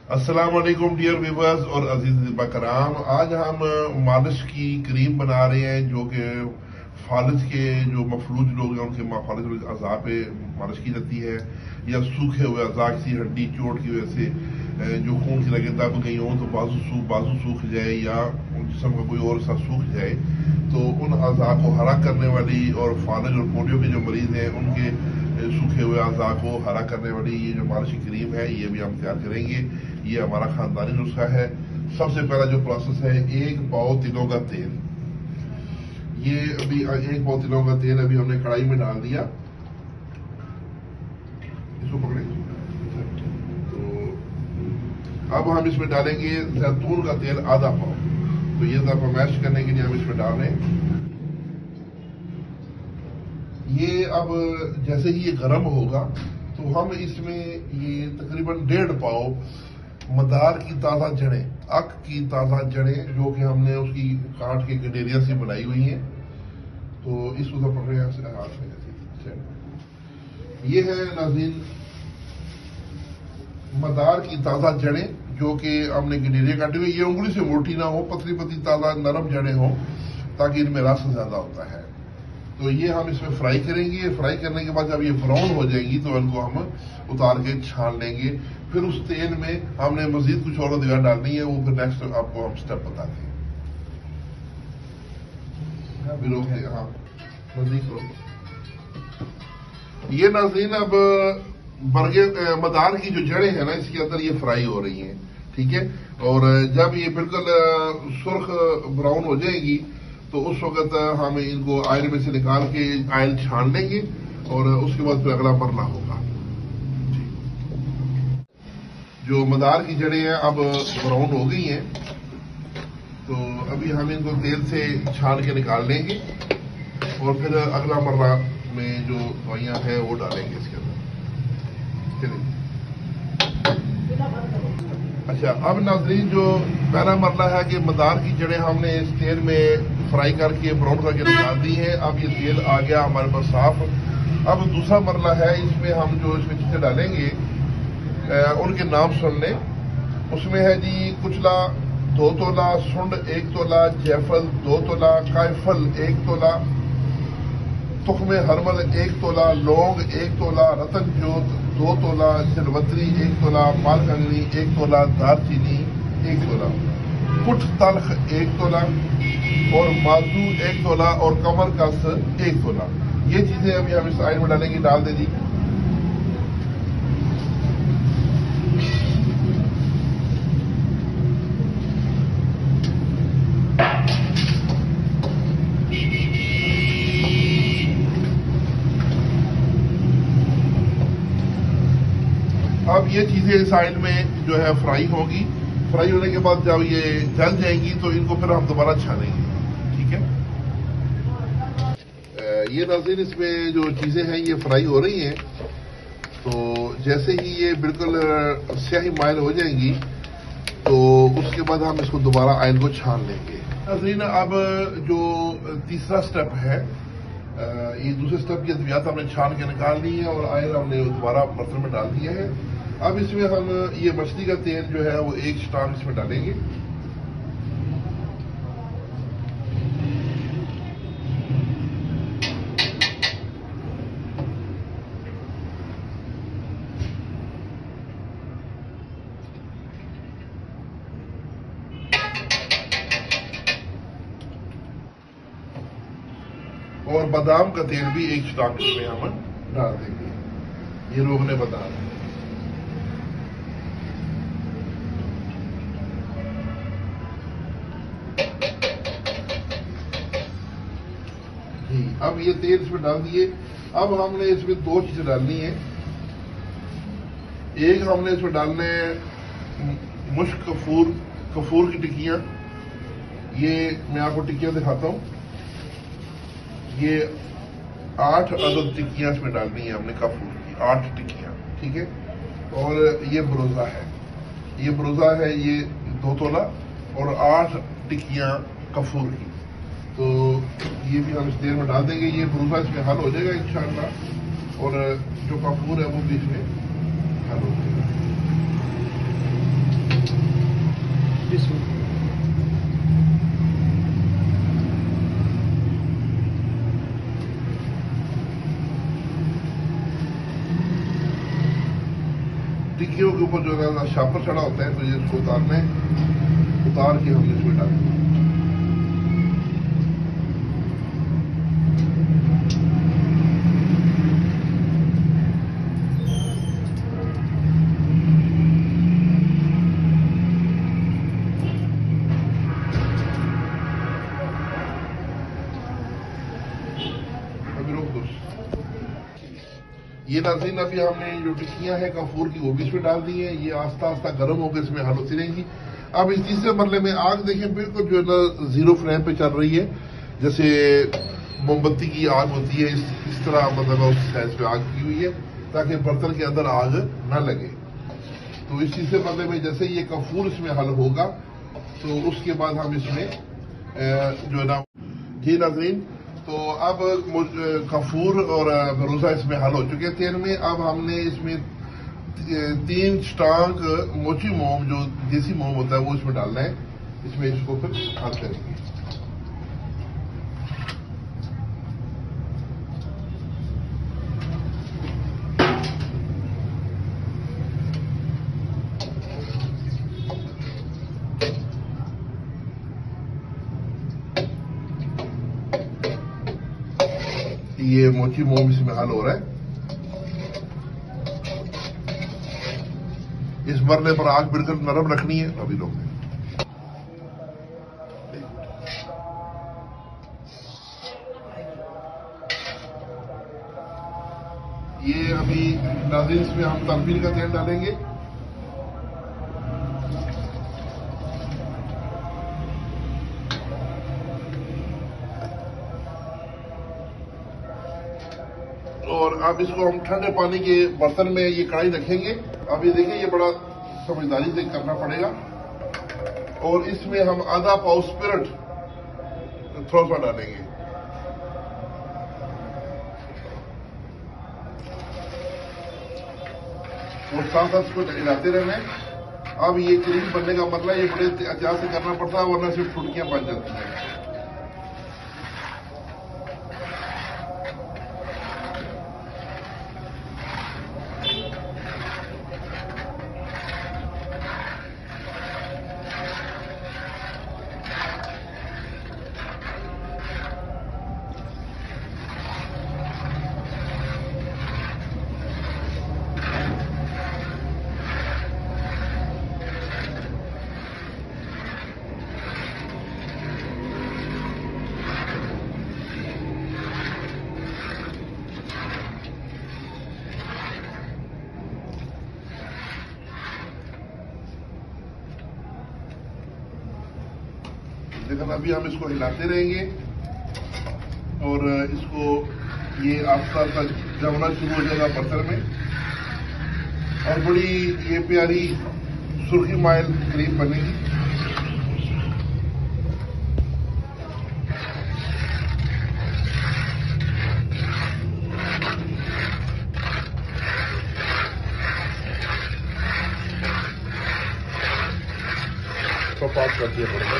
अस्सलाम वालेकुम dear viewers और अजीज कराम। आज हम मालिश की क्रीम बना रहे हैं जो कि फालिज के जो मफलूज लोग हैं उनके फालिज अज़ा पे मालिश की जाती है, या सूखे हुए अज़ा किसी हड्डी चोट की वजह से जो खून की लगे दब गई हो तो बाजू सूख जाए या जिस्म का कोई और सा सूख जाए तो उन अज़ा को हरा करने वाली और फालिज और पोलियो के जो मरीज हैं उनके सूखे हुए अज़ा को हरा करने वाली ये जो मालिश की क्रीम है ये भी हम तैयार करेंगे। ये हमारा खानदानी नुस्खा है। सबसे पहला जो प्रोसेस है, 1 पाव तिलों का तेल। ये अभी 1 पाव तिलों का तेल अभी हमने कढ़ाई में डाल दिया। इसको पकड़े तो अब हम इसमें डालेंगे जैतून का तेल आधा पाव। तो ये दफा मैश करने के लिए हम इसमें डाल रहे हैं। ये अब जैसे ही ये गर्म होगा तो हम इसमें ये तकरीबन 1.5 पाव मदार की ताजा जड़ें, अक की ताजा जड़ें जो कि हमने उसकी काट के गडेरिया से बनाई हुई हैं, तो इस उधर पकड़े हाथ में जैसे ये है नाज़रीन मदार की ताजा जड़ें जो कि हमने गडेरिया काटी हुई। ये उंगली से मोटी ना हो, पतली पतली ताजा नरम जड़ें हो ताकि इनमें रस ज्यादा होता है। तो ये हम इसमें फ्राई करेंगे। फ्राई करने के बाद जब ये ब्राउन हो जाएंगी तो इनको हम उतार के छान लेंगे। फिर उस तेल में हमने मजीद कुछ और दवा डालनी है, वो फिर नेक्स्ट आपको हम स्टेप बताते हैं। हाँ मजीद करो। ये नाज़रीन अब बर्गे मदार की जो जड़ें हैं ना इसके अंदर ये फ्राई हो रही हैं, ठीक है। और जब ये बिल्कुल सुर्ख ब्राउन हो जाएगी तो उस वक्त हम इनको आयल में से निकाल के आयल छान लेंगे और उसके बाद फिर अगला मरना होगा। जो मदार की जड़ें हैं अब ब्राउन हो गई हैं तो अभी हम इनको तेल से छान के निकाल लेंगे और फिर अगला मरना में जो दवाइयां हैं वो डालेंगे इसके अंदर। चलिए अच्छा, अब नाज़रीन जो पहला मरला है कि मदार की जड़ें हमने इस तेल में फ्राई करके ब्राउन करके निकाल दी है। अब ये तेल आ गया हमारे पास साफ। अब दूसरा मरला है, इसमें हम जो इसमें चीजें डालेंगे उनके नाम सुन लें। उसमें है जी कुचला 2 तोला, सुंड 1 तोला, जैफल 2 तोला, कायफल 1 तोला, तुख्मे हरमल 1 तोला, लौंग 1 तोला, रतन जोत 2 तोला, जलवत्री 1 तोला, मालकंगनी 1 तोला, दालचीनी 1 तोला, कुठ तलख 1 तोला और माजू 1 तोला और कमर कस 1 तोला। ये चीजें अभी हम इस आयल में डालेंगे। डाल दे दी। अब ये चीजें इस आयल में जो है फ्राई होगी। फ्राई होने के बाद जब ये जल जाएंगी तो इनको फिर हम दोबारा छानेंगे, ठीक है। ये नाज़रीन इसमें जो चीजें हैं ये फ्राई हो रही हैं, तो जैसे ही ये बिल्कुल स्याही माइल हो जाएंगी तो उसके बाद हम इसको दोबारा आयल को छान लेंगे। नाज़रीन अब जो तीसरा स्टेप है, ये दूसरे स्टेप की अद्वियात हमने छान के निकाल ली है और आयल हमने दोबारा बर्तन में डाल दिया है। अब इसमें हम ये मछली का तेल जो है वो 1 स्टाम इसमें डालेंगे। और बादाम का तेल भी 1 स्टाम इसमें हम डाल देंगे। ये रोगने बादाम है। अब ये तेल इसमें डाल दिए। अब हमने इसमें 2 चीजें डालनी है। एक हमने इसमें डालने मुश्क कफूर की टिक्कियां। ये मैं आपको टिक्कियां दिखाता हूं। ये 8 अदद टिक्कियां इसमें डालनी है हमने कफूर की, 8 टिक्कियां, ठीक है। और ये ब्रोजा है, ये ब्रोजा है ये 2 तोला और 8 टिक्कियां कफूर की। तो ये भी हम इस तेल में डाल देंगे। ये ब्रोजा इसमें हल हो जाएगा इंशाअल्लाह और जो कफूर है वो भी इसमें हल हो जाएगा। खिड़कियों के ऊपर जो है शापर चढ़ा होता है, तो ये इसको उतार के हम इसमें डालेंगे। ये नाज़रीन अभी हमने जो टिक्कियां हैं कफूर की वो भी इसमें डाल दी है। ये आस्ता आस्ता गर्म होकर इसमें हल होती रहेंगी। अब इस तीसरे मरले में आग देखें बिल्कुल जो है ना जीरो फ्लेम पे चल रही है, जैसे मोमबत्ती की आग होती है, इस तरह मतलब उस साइज पे आग की हुई है ताकि बर्तन के अंदर आग न लगे। तो इस तीसरे मरले में जैसे ये कफूर इसमें हल होगा तो उसके बाद हम इसमें जो है ना जी नाज़रीन, तो अब कफूर और बरूजा इसमें हल हो चुके हैं तेल में। अब हमने इसमें 3 स्टांक मोची मोम, जो देसी मोम होता है, वो इसमें डालना है। इसमें इसको फिर हल करेंगे। ये मोची मोम इसमें हल हो रहा है। इस मरने पर आग बिल्कुल नरम रखनी है। अभी लोग ये अभी नाज़रीन इसमें हम तलबील का तेल डालेंगे। और अब इसको हम ठंडे पानी के बर्तन में ये कढ़ाई रखेंगे। अब ये देखिए, ये बड़ा समझदारी से करना पड़ेगा। और इसमें हम आधा पाव स्पिरिट थोड़ा सा डालेंगे। और साथ साथ इसको हिलाते रहना है। अब ये क्रीम बनने का मतलब ये बड़े एहतियात से करना पड़ता है, वरना सिर्फ फुटकियां बन जाती हैं। लेकिन अभी हम इसको हिलाते रहेंगे और इसको ये आस्ता आस्ता जमना शुरू हो जाएगा बर्तन में। और बड़ी ये प्यारी सुर्खी माइल क्रीम बनेगी। तो पास कर दिया पड़ेगा,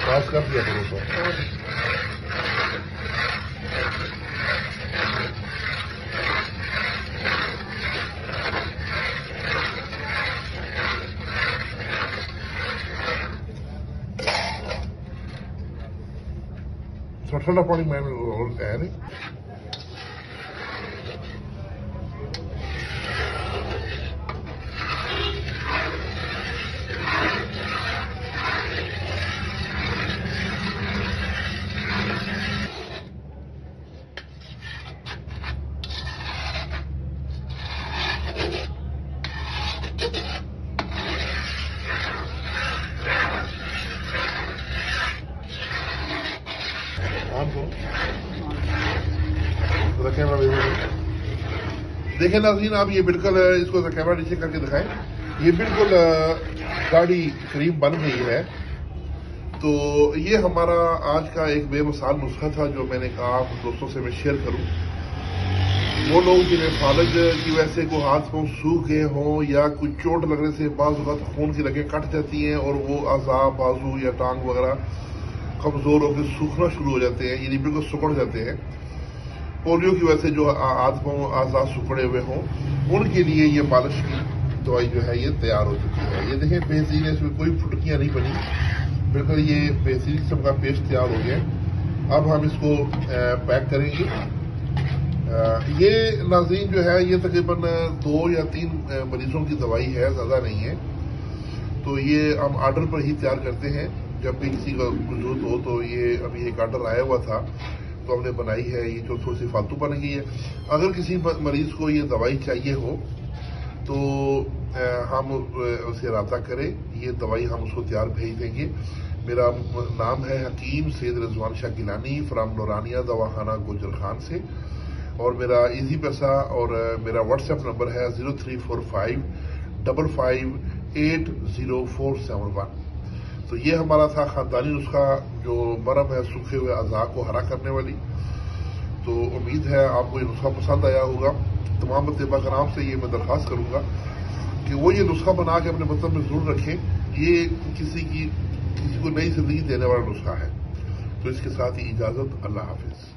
पास कर दिया पड़ेगा। ठंडा पानी में है नहीं। देखें नाज़रीन, आप ये बिल्कुल इसको कैमरा नीचे करके दिखाएं। ये बिल्कुल गाढ़ी करीब बन गई है। तो ये हमारा आज का एक बेमिसाल नुस्खा था जो मैंने कहा आप दोस्तों से मैं शेयर करूं। वो लोग जिन्हें फालज की वजह से कोई हाथ पांव सूख गए हों या कुछ चोट लगने से बाज़ वक़्त खून की रगें कट जाती हैं और वो अज़ा बाजू या टांग वगैरह कमजोर होकर सूखना शुरू हो जाते हैं, यानी बिल्कुल सुकड़ जाते हैं। पोलियो की वजह से जो आज़ाद सुखड़े हुए हों, उनके लिए ये मालिश की दवाई जो है ये तैयार हो चुकी है। ये देखें बेहतरीन है, इसमें कोई फुटकियां नहीं बनी, बिल्कुल ये बेहतरीन किस्म का पेस्ट तैयार हो गया। अब हम इसको पैक करेंगे। ये नाज़रीन जो है ये तकरीबन 2 या 3 मरीजों की दवाई है, ज्यादा नहीं है। तो ये हम ऑर्डर पर ही तैयार करते हैं, जब भी किसी का जरूरत हो। तो ये अभी एक ऑर्डर आया हुआ था तो हमने बनाई है, ये जो थोड़ी सी फालतू बन गई है। अगर किसी मरीज को ये दवाई चाहिए हो तो हम उसे राब्ता करें, ये दवाई हम उसको तैयार भेज देंगे। मेरा नाम है हकीम सैयद रिजवान शाह गिलानी फ्राम नूरानिया दवाखाना गुजर खान से, और मेरा इजी पैसा और मेरा व्हाट्सएप नंबर है 0345 55 80471। तो ये हमारा था खानदानी नुस्खा जो मरम है सूखे हुए अज़ा को हरा करने वाली। तो उम्मीद है आपको ये नुस्खा पसंद आया होगा। तमाम तबिबा कराम से ये मैं दरख्वास्त करूंगा कि वो ये नुस्खा बना के अपने बर्तन में जरूर रखें। ये किसी को नई जिंदगी देने वाला नुस्खा है। तो इसके साथ ही इजाजत, अल्लाह हाफिज।